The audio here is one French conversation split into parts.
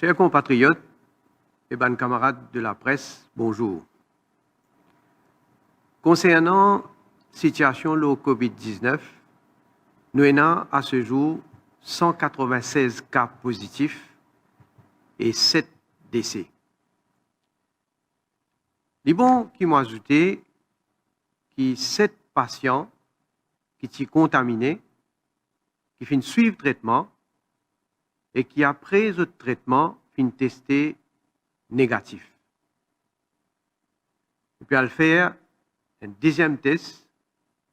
Chers compatriotes et bonnes camarades de la presse, bonjour. Concernant la situation de la COVID-19, nous avons à ce jour 196 cas positifs et 7 décès. Les bons qui m'ont ajouté que 7 patients qui sont contaminés, qui finissent suivre traitement et qui, après le traitement, finissent testés négatifs. Et puis, à le faire un deuxième test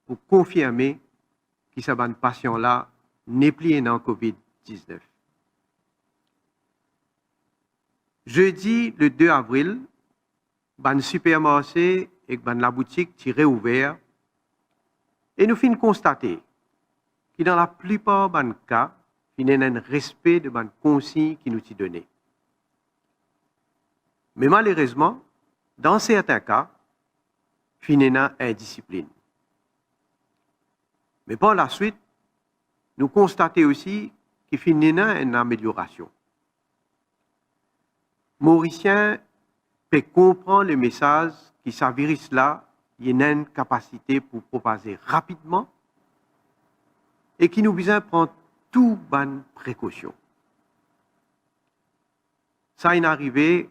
pour confirmer que ce patient-là n'est plus dans COVID-19. Jeudi, le 2 avril, le supermarché et la boutique sont réouverts et nous finissons constater que dans la plupart des cas, il y a un respect de la consigne qui nous est donnée. Mais malheureusement, dans certains cas, il y a une indiscipline. Mais par la suite, nous constatons aussi qu'il y a une amélioration. Mauriciens peut comprendre le message que ce virus-là, il y a une capacité pour propager rapidement et qui nous besoin de prendre toutes bonnes précautions. Ça est arrivé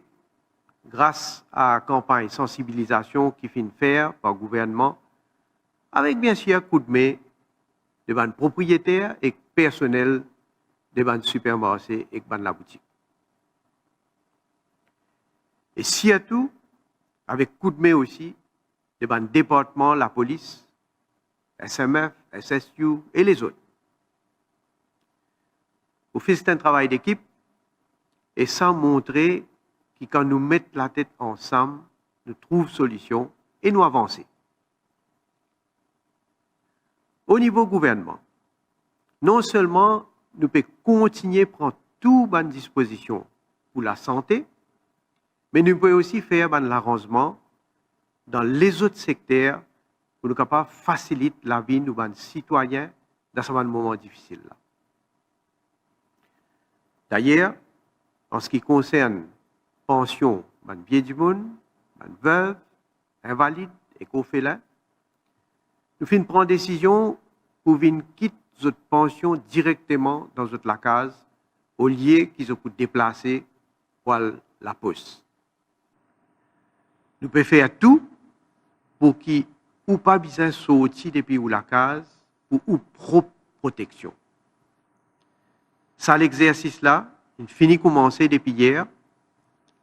grâce à la campagne de sensibilisation qui finit faire par le gouvernement, avec bien sûr un coup de main de ban propriétaires et personnels de ban supermarchés et de la boutique. Et surtout, avec coup de main aussi de ban département, la police, SMF, SSU et les autres. Vous faites un travail d'équipe et ça montrer que quand nous mettons la tête ensemble, nous trouvons solution et nous avançons. Au niveau gouvernement, non seulement nous pouvons continuer à prendre toutes les dispositions pour la santé, mais nous pouvons aussi faire l'arrangement dans les autres secteurs pour nous capables de faciliter la vie de nos citoyens dans ce moment difficile. D'ailleurs, en ce qui concerne pension, vieux du monde, veuve, invalide et co-félin, nous finissons prendre décision pour venir quitter notre pension directement dans notre case au lieu qu'ils ont pu déplacer pour la poste. Nous pouvons faire tout pour qu'ils n'aient pas besoin de sortir depuis la case pour leur propre protection. Ça, l'exercice-là, il finit de commencer depuis hier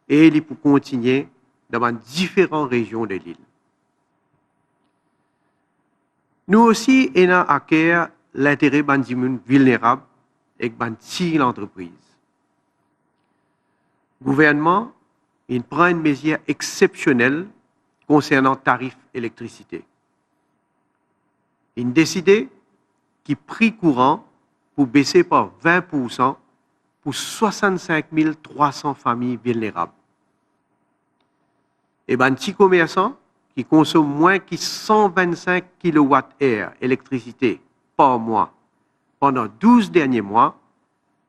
et il peut continuer dans différentes régions de l'île. Nous aussi, nous avons à cœur l'intérêt des gens vulnérables et de l'entreprise. Le gouvernement il prend une mesure exceptionnelle concernant le tarif d'électricité. Il a décidé que le prix courant pour baisser par 20% pour 65 300 familles vulnérables. Et les petits commerçants qui consomment moins que 125 kWh d'électricité par mois pendant 12 derniers mois,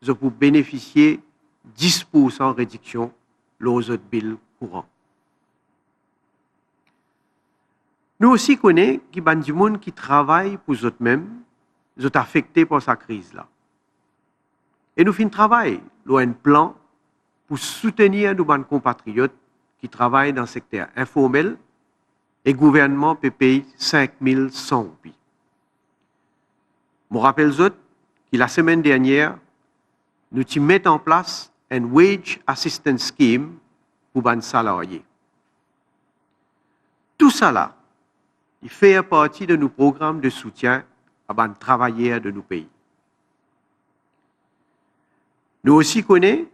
ils ont bénéficier de 10% de réduction aux autres billes courants. Nous aussi connaissons qu'il y a des gens qui travaillent pour eux-mêmes, ils sont affectés par cette crise-là. Et nous faisons travail, un plan pour soutenir nos compatriotes qui travaillent dans le secteur informel et le gouvernement peut payer 5 100 roupies. Je me rappelle que la semaine dernière, nous avons mis en place un Wage Assistance Scheme pour les salariés. Tout ça là, il fait partie de nos programmes de soutien à les travailleurs de nos pays. Nous aussi connaissons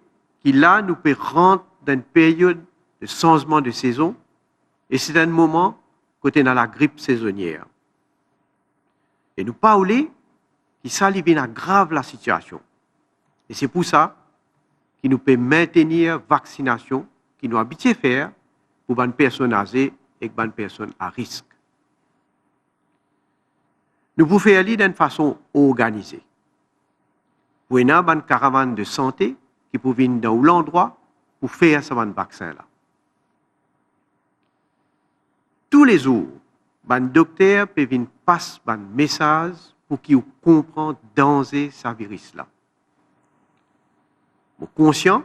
que là, nous pouvons rentrer dans une période de changement de saison et c'est un moment côté dans la grippe saisonnière. Et nous parlons que ça aggrave la situation. Et c'est pour ça que nous pouvons maintenir la vaccination qui nous habitués à faire pour les personnes âgées et les personnes à risque. Nous pouvons faire d'une façon organisée. Pour une caravane de santé qui peuvent venir dans l'endroit pour faire ce vaccin-là. Tous les jours, les docteurs peuvent venir passer un message pour qu'ils comprennent le danger de ce virus-là. Nous sommes conscients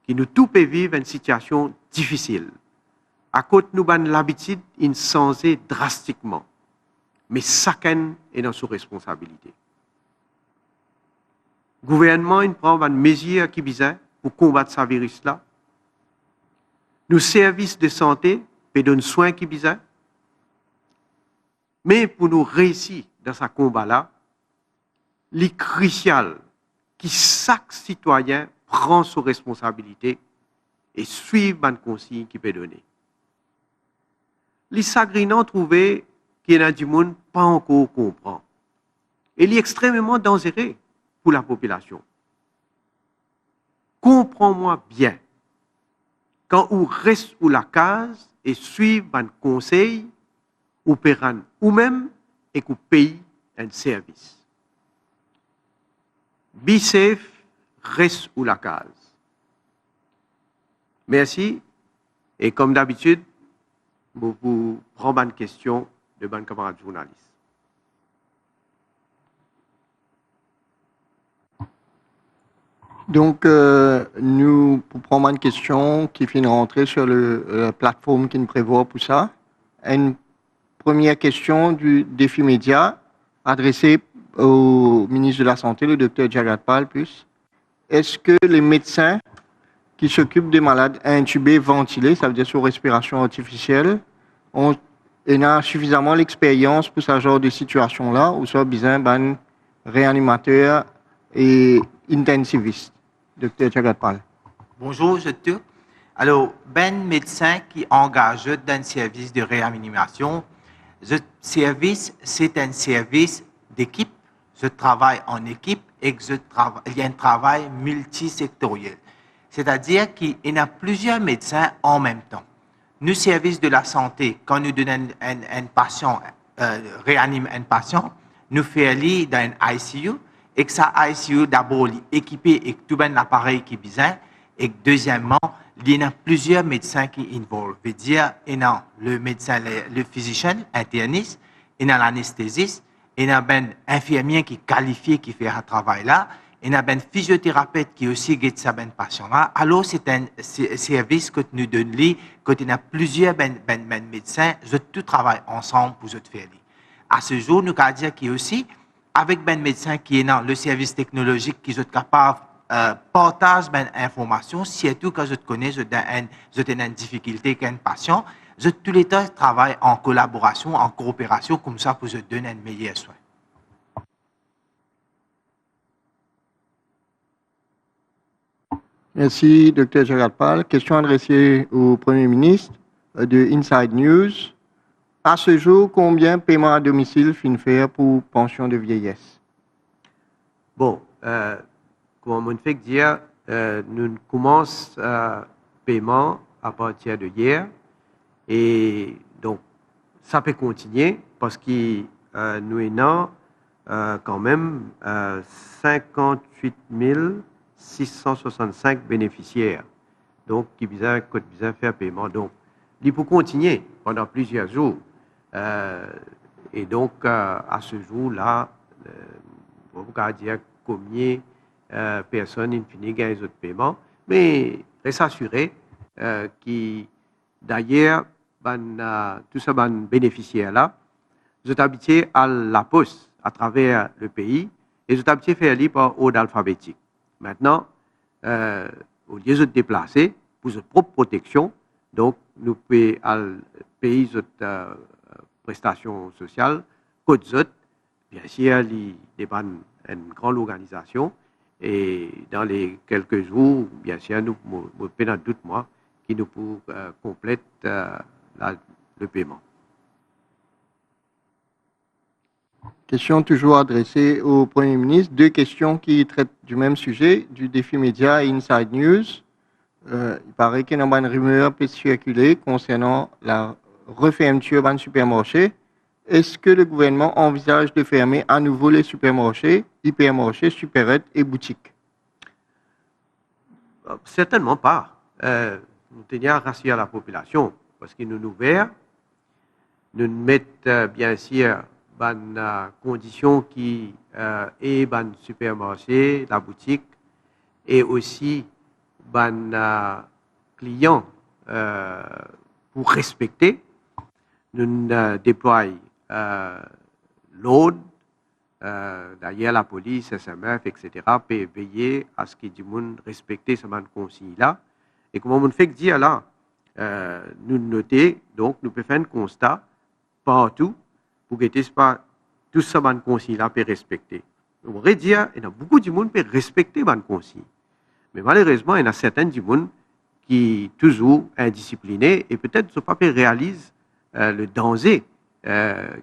que nous tous pouvons vivre une situation difficile. À cause de nous avons l'habitude de changer drastiquement. Mais chacun est dans sa responsabilité. Le gouvernement prend une mesure qui vise pour combattre ce virus-là. Nos services de santé peuvent donner soins qui visent. Mais pour nous réussir dans ce combat-là, il est crucial que chaque citoyen prenne ses responsabilités et suive les consignes qu'il peut donner. Les sagrinants trouvaient qu'il y a du monde pas encore comprend. Et il est extrêmement dangereux pour la population. Comprends-moi bien. Quand on reste ou la case et suivre un conseil, ou paieront ou même et qu'on paye un service. Be safe, reste ou la case. Merci. Et comme d'habitude, vous prenez une question de mes camarades journalistes. Donc, nous prenons une question qui finit rentrer sur la plateforme qui nous prévoit pour ça. Une première question du défi média adressée au ministre de la Santé, le Dr Jagat Pal. Est-ce que les médecins qui s'occupent des malades intubés, ventilés, ça veut dire sous respiration artificielle, ont suffisamment l'expérience pour ce genre de situation-là, ou soit besoin d'un réanimateur et intensiviste? Dr Jagat Pal. Bonjour, je te. Alors, médecin qui engage dans un service de réanimation. Ce service, c'est un service d'équipe. Je travaille en équipe et il y a un travail multisectoriel. C'est-à-dire qu'il y a plusieurs médecins en même temps. Nous, services de la santé, quand nous donnons un patient, réanime un patient, nous faisons dans un ICU et que ça ICU d'abord équipé avec tout un appareil qui est besoin et deuxièmement, il y a plusieurs médecins qui involvent. C'est-à-dire, il y a le médecin, le physicien, interniste, il y a l'anesthésiste, il y a un infirmier qui est qualifié, qui fait ce travail-là, il y a un physiothérapeute qui aussi guide ce patient-là. Alors, c'est un service que nous donnons, quand il y a plusieurs médecins, tout travaillent ensemble pour faire. À ce jour, nous allons dire qu'il y a aussi, avec un médecin qui est dans le service technologique, qui est capable partage d'informations, surtout quand je te connais, je ai une difficulté avec un patient, tous les temps travaille en collaboration, en coopération, comme ça pour te donner un meilleur soin. Merci, Dr Jagat Pal. Question adressée au Premier ministre de Inside News. À ce jour, combien de paiements à domicile fin faire pour pension de vieillesse? Bon, comme on fait dire, nous commençons le paiement à partir de hier. Et donc, ça peut continuer parce que nous avons quand même 58 665 bénéficiaires. Donc, qui besoin faire paiement. Donc, il faut continuer pendant plusieurs jours. Et donc, à ce jour-là, on va dire combien personnes in fine gagnent les autres paiements. Mais reste assuré que d'ailleurs, tous ces bénéficiaires-là, ils sont habitués à la poste à travers le pays et ils sont habitués à faire lire par ordre alphabétique. Maintenant, au lieu de se déplacer pour sa propre protection, donc nous pouvons payer notre prestations sociales, bien sûr, il dépend d'une grande organisation et dans les quelques jours, bien sûr, nous pendant 2 mois, qui nous complète le paiement. Question toujours adressée au Premier ministre. 2 questions qui traitent du même sujet, du défi média et Inside News. Il paraît qu'il y a une rumeur peut circuler concernant la refermeture d'un supermarché. Est-ce que le gouvernement envisage de fermer à nouveau les supermarchés, hypermarchés, supérettes et boutiques? Certainement pas. Nous tenions à rassurer la population parce que nous ouverts, nous mettons bien sûr des conditions qui est ban supermarché, la boutique et aussi ban clients pour respecter. Nous déployons l'ordre. D'ailleurs, la police, SMF, etc., peut veiller à ce que les gens respectent ces consignes-là. Et comme on fait dire là, nous notons, donc, nous pouvons faire un constat partout pour que tout ces consignes-là peut respecter. On pourrait dire, il y a beaucoup de gens qui peuvent respecter ces consignes. Mais malheureusement, il y a certains gens qui sont toujours indisciplinés et peut-être ne sont pas réalisent le danger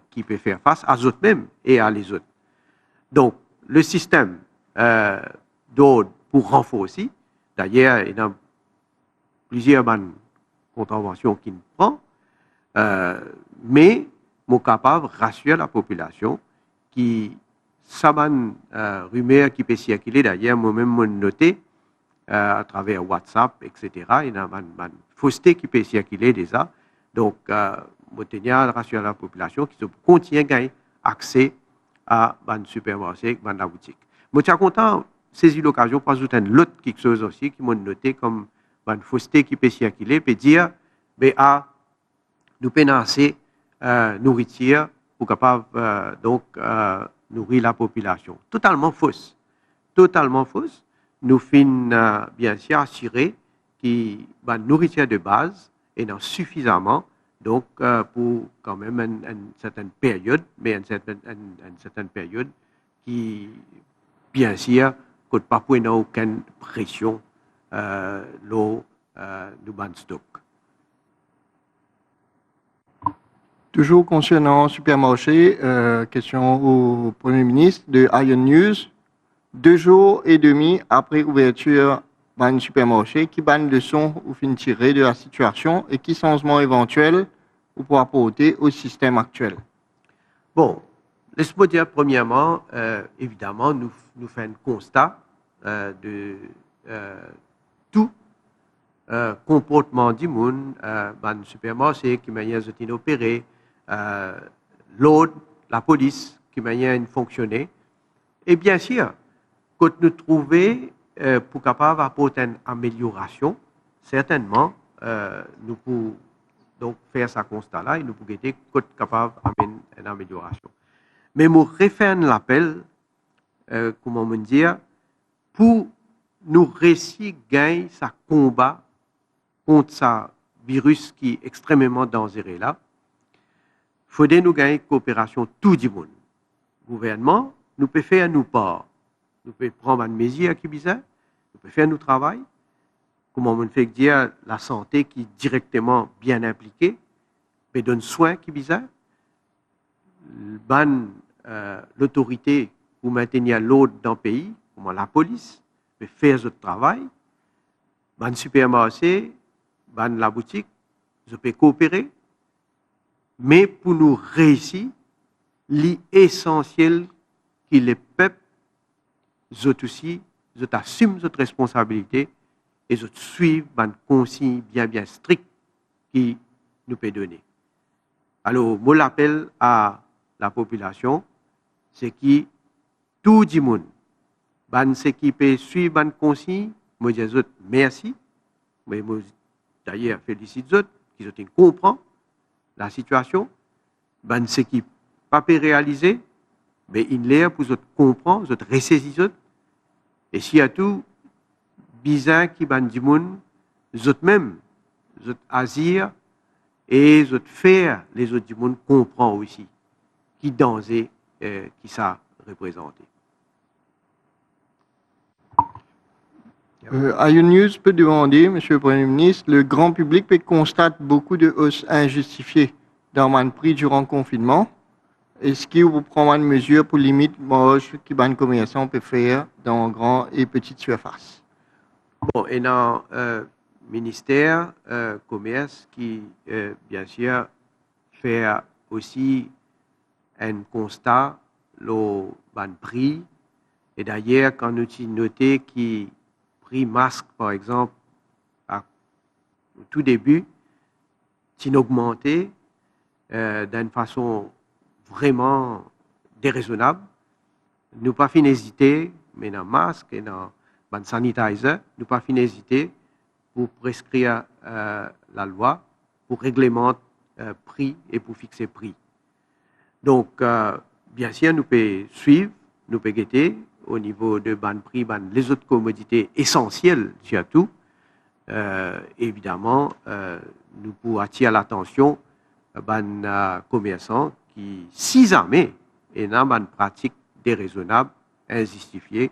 qui peut faire face à eux-mêmes et à les autres. Donc, le système d'ordre pour renforcer, d'ailleurs, il y a plusieurs contraventions qui nous prend, mais nous sommes capables de rassurer la population qui, ça rumeur qui peut circuler, d'ailleurs, moi-même, j'ai noté à travers WhatsApp, etc., il y a une fausseté qui peut circuler déjà. Donc, je tiens à rassurer la population qui continue à gagner accès à un supermarché, à la boutique. Je suis content de saisir l'occasion pour ajouter l'autre quelque chose aussi qui m'a noté comme une fausseté qui peut circuler, peut dire, nous pouvons assez nourriture pour capable donc nourrir la population. Totalement fausse. Totalement fausse. Nous finissons bien sûr assurer que la nourriture de base est suffisamment donc pour quand même une certaine période, mais une certaine période qui, bien sûr, ne pas pour aucune pression l'eau du ban stock. Toujours concernant supermarché, question au Premier ministre de Ion News. 2 jours et demi après ouverture d'un supermarché, qui ban leçon ou fin tirer de la situation et qui changement éventuel ou pour apporter au système actuel? Bon, laisse-moi dire premièrement, évidemment, nous faisons un constat de tout comportement du monde dans le supermarché, qui manière de opérer, l'ordre, la police, qui manière de fonctionner. Et bien sûr, quand nous trouvons pour capable apporter une amélioration, certainement, nous pouvons donc faire ce constat-là et nous pouvons être capable d'amener une amélioration. Mais je refais l'appel, comment me dire, pour nous réussir à gagner ce combat contre ce virus qui est extrêmement dangereux là, il faudrait nous gagner coopération tout le monde. Le gouvernement, nous peut faire nos part. Nous pouvons prendre une mesure qui est bizarre, nous pouvons faire notre travail, comme on fait dire la santé qui est directement bien impliquée, peut donner soin qui est bizarre, l'autorité pour maintenir l'ordre dans le pays, comme la police, peut faire ce travail, le supermarché, la boutique, je peux coopérer, mais pour nous réussir, l'essentiel qui les peuples je aussi, je t'assume cette responsabilité et je suis une consigne bien stricte qui nous peut donner. Alors, mon appel à la population, c'est que tout le monde, ce qui peut suivre une consigne, je dis merci, mais d'ailleurs félicite eux qui comprennent la situation, ce qui pas peut réaliser, mais il est pour comprendre, ressaisir. Et s'il y a tout, bizarre qui ban du monde, même, agir et faire les autres du monde comprendre aussi qui danger qui ça représente. Ion News peut demander, Monsieur le Premier ministre, le grand public peut constater beaucoup de hausses injustifiées dans le prix durant le confinement. Est-ce qu'il vous prend une mesure pour limiter marge que les commerçants peuvent faire dans grandes et petites surfaces? Bon, et dans le ministère commerce qui, bien sûr, fait aussi un constat le prix. Et d'ailleurs, quand nous avons noté que prix masque, par exemple, au tout début, c'est augmenté d'une façon vraiment déraisonnable. Nous pas fin hésiter, mais dans le masque et dans le sanitizer, nous pas fin hésiter pour prescrire la loi, pour réglementer prix et pour fixer prix. Donc, bien sûr, nous pouvons suivre, nous pouvons guetter au niveau de ban prix, les autres commodités essentielles surtout. Évidemment, nous pouvons attirer l'attention des commerçants qui, si jamais, et dans une pratique déraisonnable, injustifiée,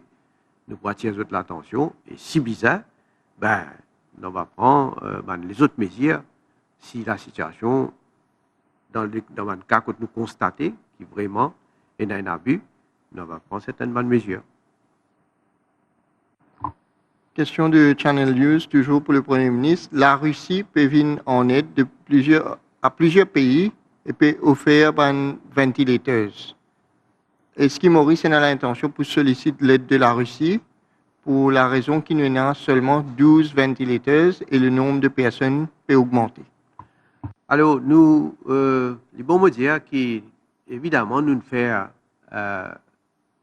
nous pouvons attirer l'attention. Et si bizarre, on va prendre les autres mesures si la situation, dans le cas que nous constatons, qui vraiment est un abus, on va prendre certaines bonnes mesures. Question de Channel News, toujours pour le Premier ministre. La Russie peut venir en aide à plusieurs pays et peut offrir des ventilateurs. Est-ce que Maurice a l'intention pour solliciter l'aide de la Russie pour la raison qu'il n'y en a seulement 12 ventilateurs et le nombre de personnes peut augmenter? Alors, nous, les bons mots dire qu'évidemment, nous faisons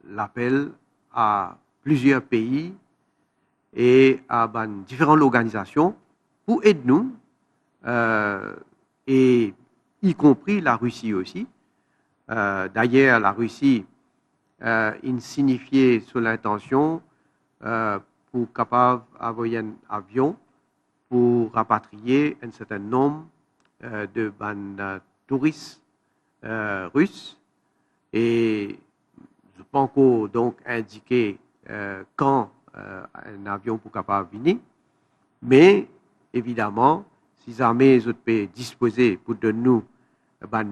l'appel à plusieurs pays et à différentes organisations pour aider nous, et y compris la Russie aussi. D'ailleurs, la Russie il signifiait sur l'intention pour capable envoyer un avion pour rapatrier un certain nombre de touristes russes, et je pense qu'on donc indiqué quand un avion pour capable venir, mais évidemment, si jamais les autres pays disposés pour donner nous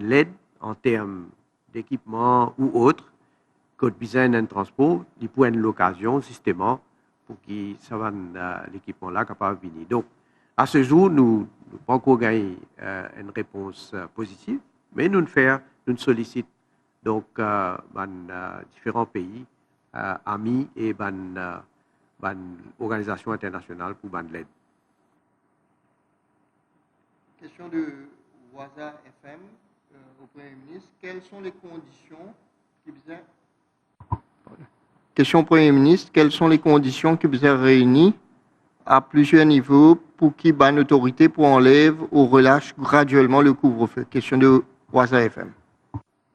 l'aide en termes d'équipement ou autre, que besoin d'un transport, ils pourraient avoir l'occasion justement pour que l'équipement là capable de venir. Donc, à ce jour, nous n'avons pas encore gagné une réponse positive, mais nous sollicitons donc différents pays, amis et organisations internationales pour l'aide. Question de Waza FM au Premier ministre. Quelles sont les conditions qui vous Question au Premier ministre. Quelles sont les conditions qui vous ont réunies à plusieurs niveaux pour qu'il y ait une autorité pour enlève ou relâche graduellement le couvre-feu? Question de Waza FM.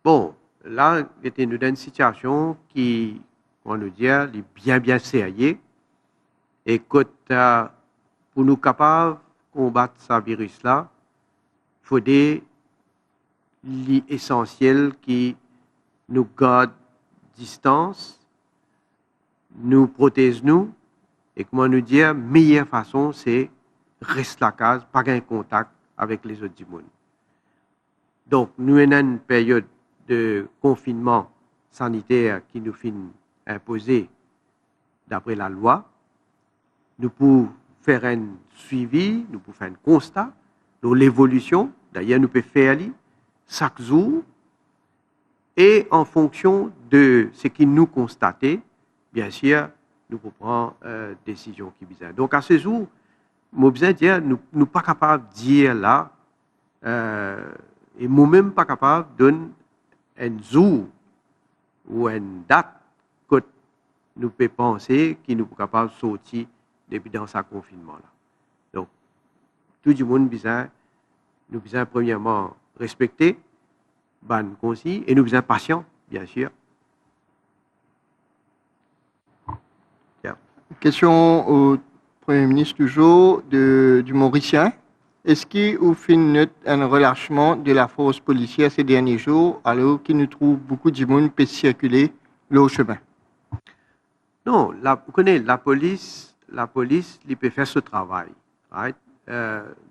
Bon, là, nous dans une situation qui, on nous dit, est bien sérieuse. Et que pour nous capables de combattre ce virus-là, il faut l'essentiel qui nous garde distance, nous protège nous, et comment nous dire, meilleure façon, c'est rester la case, pas un contact avec les autres du monde. Donc, nous avons une période de confinement sanitaire qui nous fait imposer d'après la loi. Nous pouvons faire un suivi, nous pouvons faire un constat de l'évolution. D'ailleurs, nous pouvons faire chaque jour. Et en fonction de ce qui nous constate, bien sûr, nous pouvons prendre des décisions qui visent. Donc, à ce jour, je besoin dire, nous ne sommes pas capables de dire là, et moi-même pas capable de donner un jour ou une date que nous pouvons penser que nous sommes capables de sortir depuis dans ce confinement-là. Donc, tout le monde nous besoin premièrement respecter ban consigne et nous besoin patients, bien sûr. Yeah. Question au Premier ministre toujours du Mauricien. Est-ce qu'il vous fait un relâchement de la force policière ces derniers jours, alors qu'il nous trouve beaucoup de monde peut circuler le chemin? Non, vous connaissez, la police, il peut faire ce travail. Right?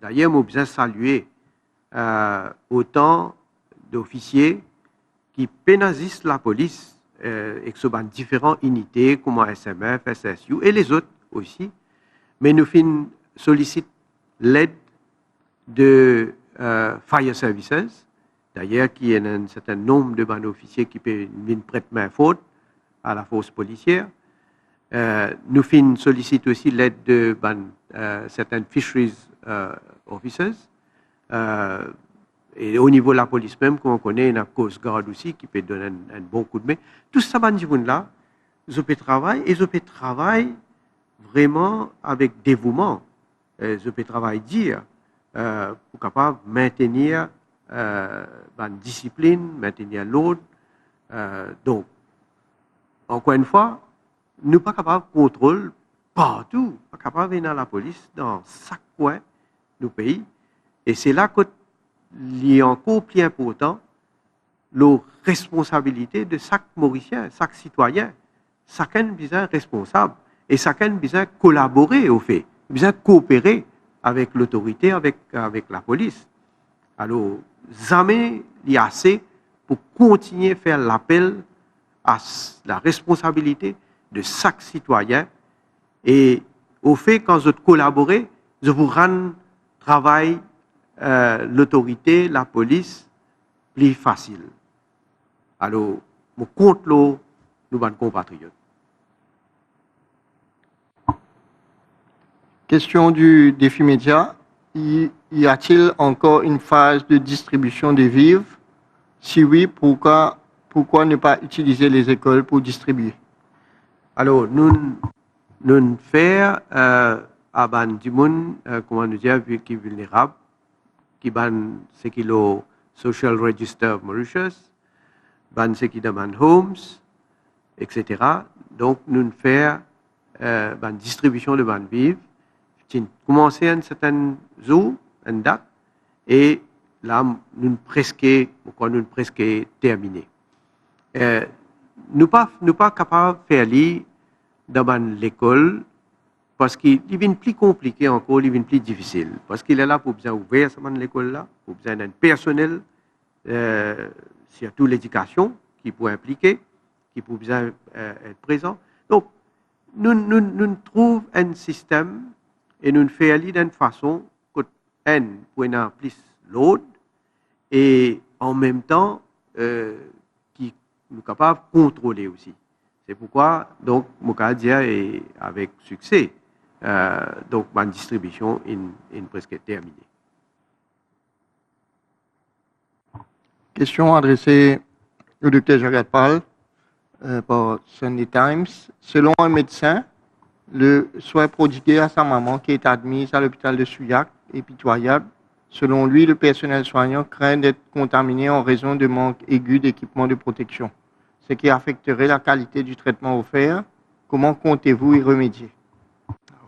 D'ailleurs, je besoin saluer autant d'officiers qui pénalisent la police et que ce sont différentes unités comme SMF, SSU et les autres aussi. Mais nous sollicitons l'aide de Fire Services, d'ailleurs, qui y a un certain nombre de officiers qui peuvent prêter main forte à la force policière. Nous sollicitons aussi l'aide de certains fisheries officers. Et au niveau de la police même, comme on connaît, il y a la Coast Guard aussi qui peut donner un bon coup de main. Tout ça, là, je peux travailler et je peux travailler vraiment avec dévouement. Je peux travailler dire pour capable maintenir la discipline, maintenir l'ordre. Donc, encore une fois, nous ne sommes pas capables de contrôler partout, pas capables de venir à la police dans chaque coin du pays. Et c'est là qu'il y a encore plus important la responsabilité de chaque Mauricien, chaque citoyen. Chacun a besoin responsable et chacun a besoin collaborer au fait, besoin coopérer avec l'autorité, avec la police. Alors, jamais il y a assez pour continuer à faire l'appel à la responsabilité de chaque citoyen. Et au fait, quand je collabore, je vous rends travail, l'autorité, la police, plus facile. Alors, je compte nos compatriotes. Question du défi média. Y a-t-il encore une phase de distribution des vivres? Si oui, pourquoi ne pas utiliser les écoles pour distribuer? Alors, nous faisons à du monde, comment nous dire, qui est vulnérable, qui ce qui est le Social Register of Mauritius, ce qui demande homes, etc. Donc, nous faisons distribution de ban vivres. Commencer un certain jour, une date, et là, nous presque terminé. Nous ne pas capables de faire lire dans l'école parce qu'il devient plus compliqué encore, il devient plus difficile. Parce qu'il est là pour bien ouvrir l'école là, pour besoin d'un personnel, surtout l'éducation, qui peut impliquer, qui peut bien être présent. Donc, nous trouvons un système et nous faisons lire d'une façon que un pour en plus l'autre et en même temps qui nous capable de contrôler aussi. C'est pourquoi donc Mokadia est avec succès. Donc ma distribution est presque terminée. Question adressée au Dr Jagat Pal par Sunday Times. Selon un médecin, le soin prodigué à sa maman qui est admise à l'hôpital de Souillac est pitoyable. Selon lui, le personnel soignant craint d'être contaminé en raison de manque aigu d'équipements de protection, ce qui affecterait la qualité du traitement offert. Comment comptez-vous y remédier?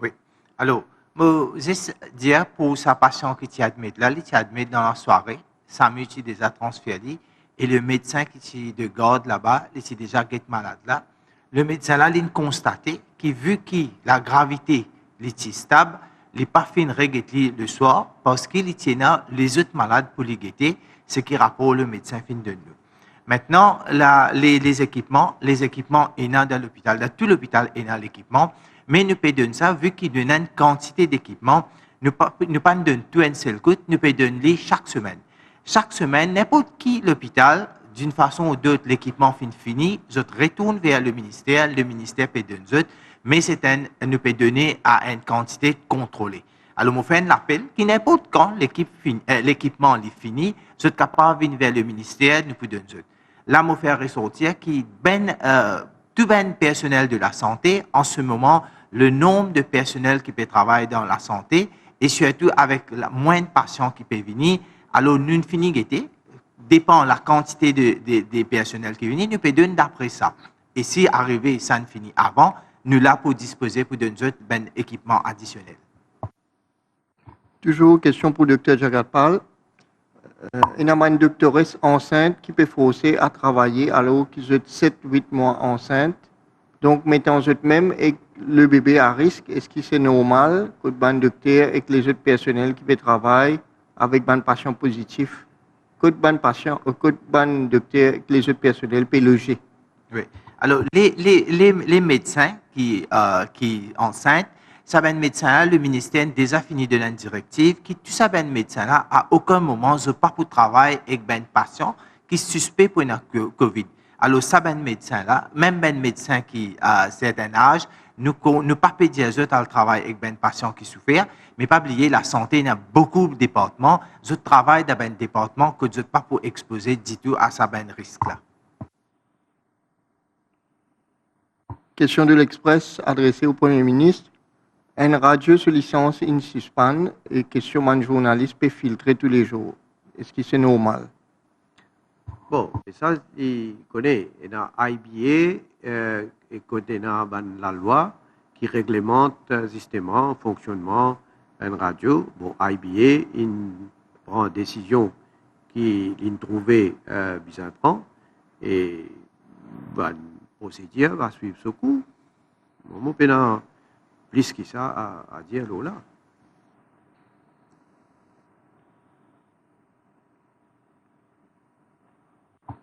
Oui. Alors, je dire pour sa patiente qui t'y admet là, il t'y admet dans la soirée, ça m'utilise déjà transféré, et le médecin qui t'y de garde là-bas, il t'y déjà get malade là. Le médecin là, il a constaté que vu que la gravité est stable, il n'a pas fait une règle le soir parce qu'il tient les autres malades pour les guetter, ce qui rapporte le médecin fin de nous. Maintenant, les équipements est dans l'hôpital, dans tout l'hôpital est dans l'équipement, mais nous pouvons donner ça, vu qu'il donne une quantité d'équipements, nous ne pas donner tout un seul coup, nous pouvons donner chaque semaine. Chaque semaine, n'importe qui l'hôpital, d'une façon ou d'autre, l'équipement fini, je retourne vers le ministère peut donner, mais nous peut donner à une quantité contrôlée. Alors, on fait un appel qui n'importe quand l'équipement est fini, je suis capable de venir vers le ministère, nous pouvons donner. Là, on fait ressortir qui tout le personnel de la santé, en ce moment, le nombre de personnel qui peut travailler dans la santé, et surtout avec moins de patients qui peuvent venir, alors nous finissons guetter, dépend de la quantité des personnels qui viennent, nous pouvons donner d'après ça. Et si arrivé, ça ne finit avant, nous là pour disposer pour donner un équipement additionnel. Toujours question pour le Dr Jagat Pal. Il y a une doctoresse enceinte qui peut forcer à travailler alors qu'ils ont 7-8 mois enceinte. Donc, mettant eux-mêmes et le bébé à risque, est-ce que c'est normal que le docteur et que les autres personnels qui peuvent travailler avec un patient positif, que le docteur et que les autres personnels peuvent loger? Oui. Alors, les médecins qui enceintes, ça ben médecin le ministère a déjà fini de la directive qui tout ça ben médecin là à aucun moment je pas pour travail avec ben patient qui suspect pour une COVID. Alors ça ben médecin là, même ben médecin qui a un certain âge, nous pas dire que le travail avec ben patient qui souffert, mais pas oublier la santé, il y a beaucoup de départements, je travaille dans un département que je pas pour exposer du tout à ça ben risque là. Question de l'Express adressée au Premier ministre. Une radio se licence in suspens et question un journaliste peut filtrer tous les jours. Est-ce que c'est normal? Bon, et ça, il connaît. Et dans IBA, et côté dans la loi qui réglemente justement le fonctionnement d'une radio. Bon, IBA, il prend une décision qu'il trouvait bizarre et la procédure va suivre ce cours. Bon, je n'ai plus que ça à dire là.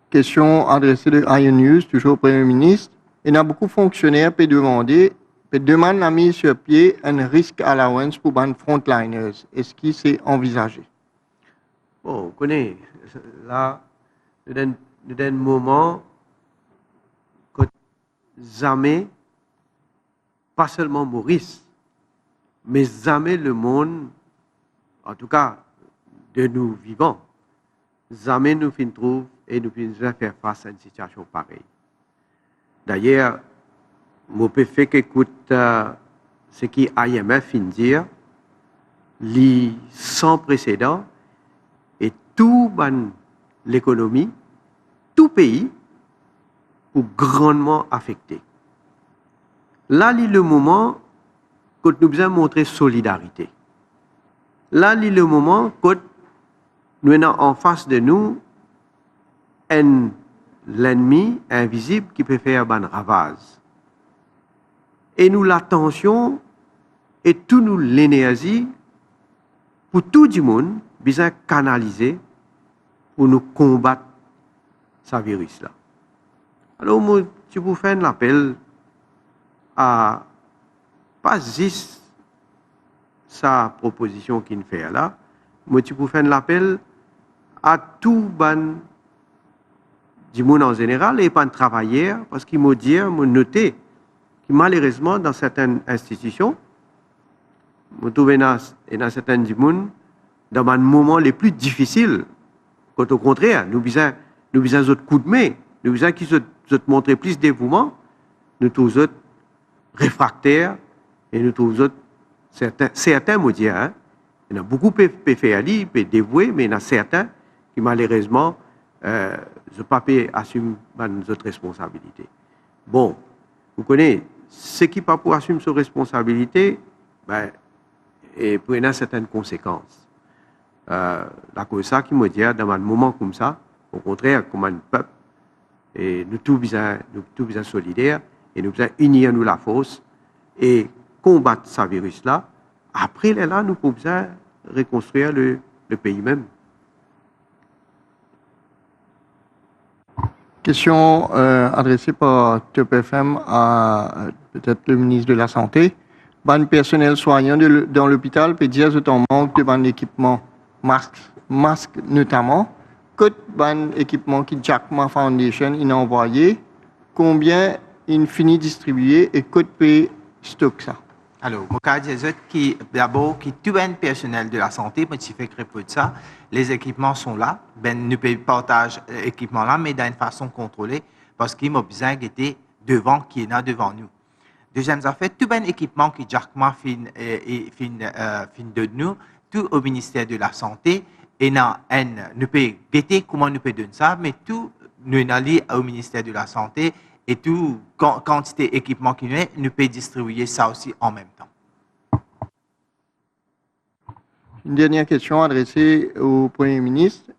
Question adressée de Iron News, toujours au Premier ministre. Il y a beaucoup de fonctionnaires qui demandent la mise sur pied un risque allowance pour les frontliners. Est-ce que c'est envisagé? Bon, on connaît. Là, dans un moment, que jamais, pas seulement Maurice, mais jamais le monde, en tout cas de nous vivants, jamais nous ne trouvons et nous pouvons faire face à une situation pareille. D'ailleurs, je peux faire qu'écoute ce qui IMF vient dire, sans précédent, et tout l'économie, tout pays, pour grandement affecté. Là, il le moment que nous devons montrer solidarité. Là, il le moment que nous avons en face de nous l'ennemi invisible qui peut faire un ravage. Et nous l'attention et tout nous l'énergie pour tout le monde bien canaliser pour nous combattre ce virus-là. Alors, moi, je vous fais un appel à pas juste sa proposition qu'il fait là, moi, je vous fais un appel à tout ban du monde en général et pas de travailleurs, parce qu'il m'a dit, m'a noté que malheureusement, dans certaines institutions, je trouve dans certains du monde, dans un moment les plus difficiles, quand au contraire, nous besoin d'autres coups de main, nous besoin qu'ils se montrent plus de dévouement, nous tous autres réfractaires, et nous tous autres, certains me disent, hein, il y en a beaucoup qui peuvent faire aller, peuvent dévouer, mais il y en a certains qui malheureusement ne pas assumer notre responsabilité. Bon, vous connaissez, ceux qui ne pas pour assumer ses responsabilités, ben, et prennent certaines conséquences. La cause ça qui me dit, dans un moment comme ça, au contraire, comme un peuple, et nous tous bien solidaires, et nous devons unir nous la force et combattre ce virus-là. Après, là, nous pouvons reconstruire le pays même. Question adressée par TOP-FM à peut-être le ministre de la Santé. Le personnel soignant dans l'hôpital peut dire que en manque de bon équipement, masques notamment. Que bon équipement qui Jack Ma Foundation a envoyé, combien il finit distribuer et que peut stock ça? Alors, je dis que d'abord, tout le personnel de la santé, mais tu fais que de ça, les équipements sont là, nous pouvons partager l'équipement là, mais d'une façon contrôlée, parce qu'il y a besoin d'être devant, qui est là devant nous. Deuxième affaire, tout le équipement qui directement fin de nous, tout au ministère de la Santé, et nous pouvons guetter comment nous pouvons donner ça, mais tout nous allons au ministère de la Santé, et toute quantité d'équipement qui nous peut distribuer ça aussi en même temps. Une dernière question adressée au Premier ministre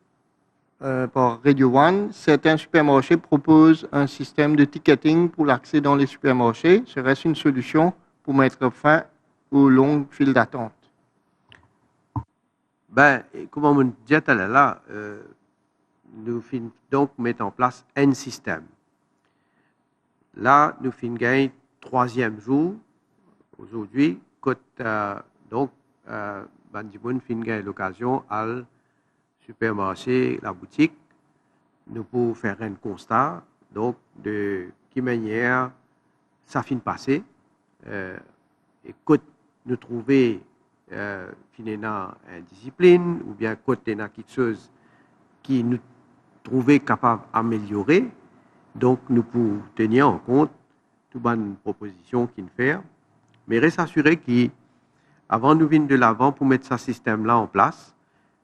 par Radio One. Certains supermarchés proposent un système de ticketing pour l'accès dans les supermarchés. Serait-ce une solution pour mettre fin aux longues files d'attente? Ben, comme on dit tout à l'heure, nous finissons donc mettre en place un système. Là, nous finissons le troisième jour, aujourd'hui, donc, Bandimoun finit l'occasion à supermarché, la boutique, nous pouvons faire un constat, donc, de quelle manière ça finit passer, et quand nous trouver finalement une discipline ou bien quand il y a quelque chose qui nous trouver capable d'améliorer, donc nous pouvons tenir en compte toutes les propositions qu'il fait, mais reste assuré qu'avant nous venir de l'avant pour mettre ce système-là en place,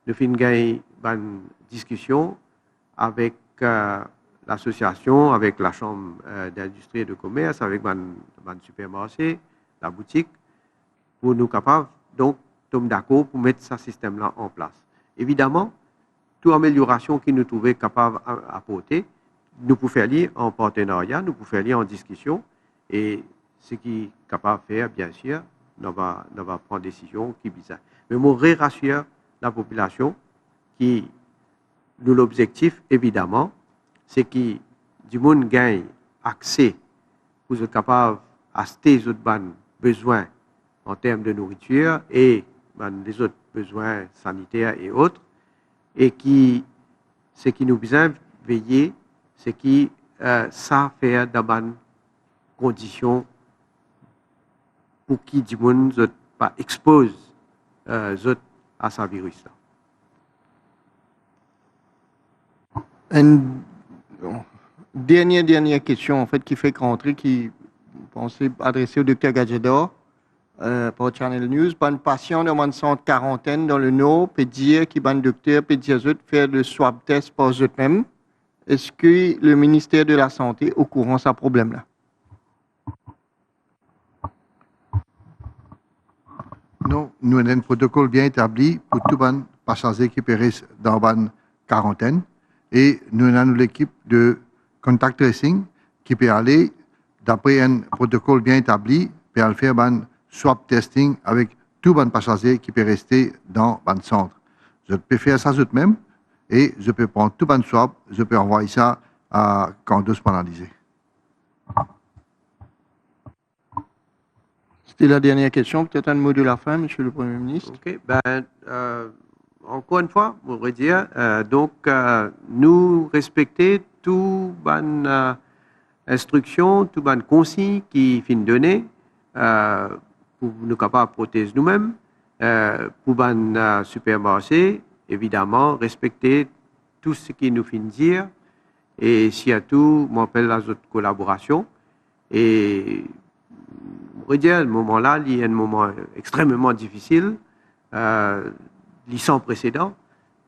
nous finissons gagner une discussion avec l'association, avec la chambre d'industrie et de commerce, avec le supermarché, la boutique, pour nous capables, donc, tomber d'accord pour mettre ce système-là en place. Évidemment, toute amélioration que nous trouvons capable d'apporter, nous pouvons faire lire en partenariat, nous pouvons faire lire en discussion, et ce qui est capable de faire, bien sûr, nous va prendre des décisions qui sont bizarres. Mais je rassure la population qui, nous l'objectif, évidemment, c'est que du monde gagne accès pour être capable d'acheter les autres besoins en termes de nourriture et les autres besoins sanitaires et autres, et ce qui nous besoin veiller, c'est que ça fait dans bonnes conditions pour que du monde ne pas expose à ce virus. Une dernière question, en fait, qui fait rentrer, qui pensait adresser au docteur Gadjedor pour Channel News. Un patient de moins de 140 dans le Nord peut dire qu'il va un docteur peut dire faire le swab test par eux-mêmes. Est-ce que le ministère de la Santé est au courant de ce problème-là? Non, nous avons un protocole bien établi pour tous les passagers qui périssent dans la quarantaine. Et nous avons l'équipe de contact tracing qui peut aller, d'après un protocole bien établi, peut aller faire un swab testing avec tous les passagers qui peuvent rester dans le centre. Je peux faire ça moi-même et je peux prendre tout le swab, je peux envoyer ça à Candos pour analyser. C'était la dernière question. Peut-être un mot de la fin, Monsieur le Premier ministre. OK. Encore une fois, on va dire, nous respecter toutes les instructions, toutes les consignes qui sont données pour nous capables de protéger nous-mêmes, pour les supermarchés, évidemment, respecter tout ce qui nous fait dire, et surtout, je m'appelle la autres collaboration. Et on va dire, à ce moment-là, il y a un moment extrêmement difficile, sans précédent.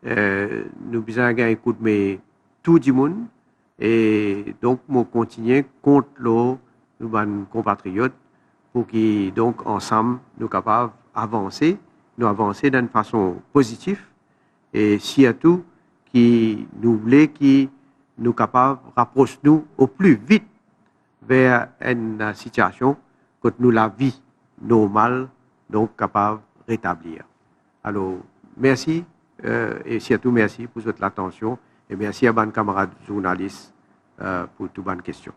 Nous besoin gagner coup de tout le monde et donc nous continuer contre nos compatriotes pour qu'ils donc ensemble nous capables d'avancer, d'une façon positive et surtout qui nous voulait qui nous capables rapprocher nous au plus vite vers une situation que nous la vie normale donc capable de rétablir. Alors, merci et surtout merci pour votre attention et merci à mes camarades journalistes pour toutes les bonnes questions.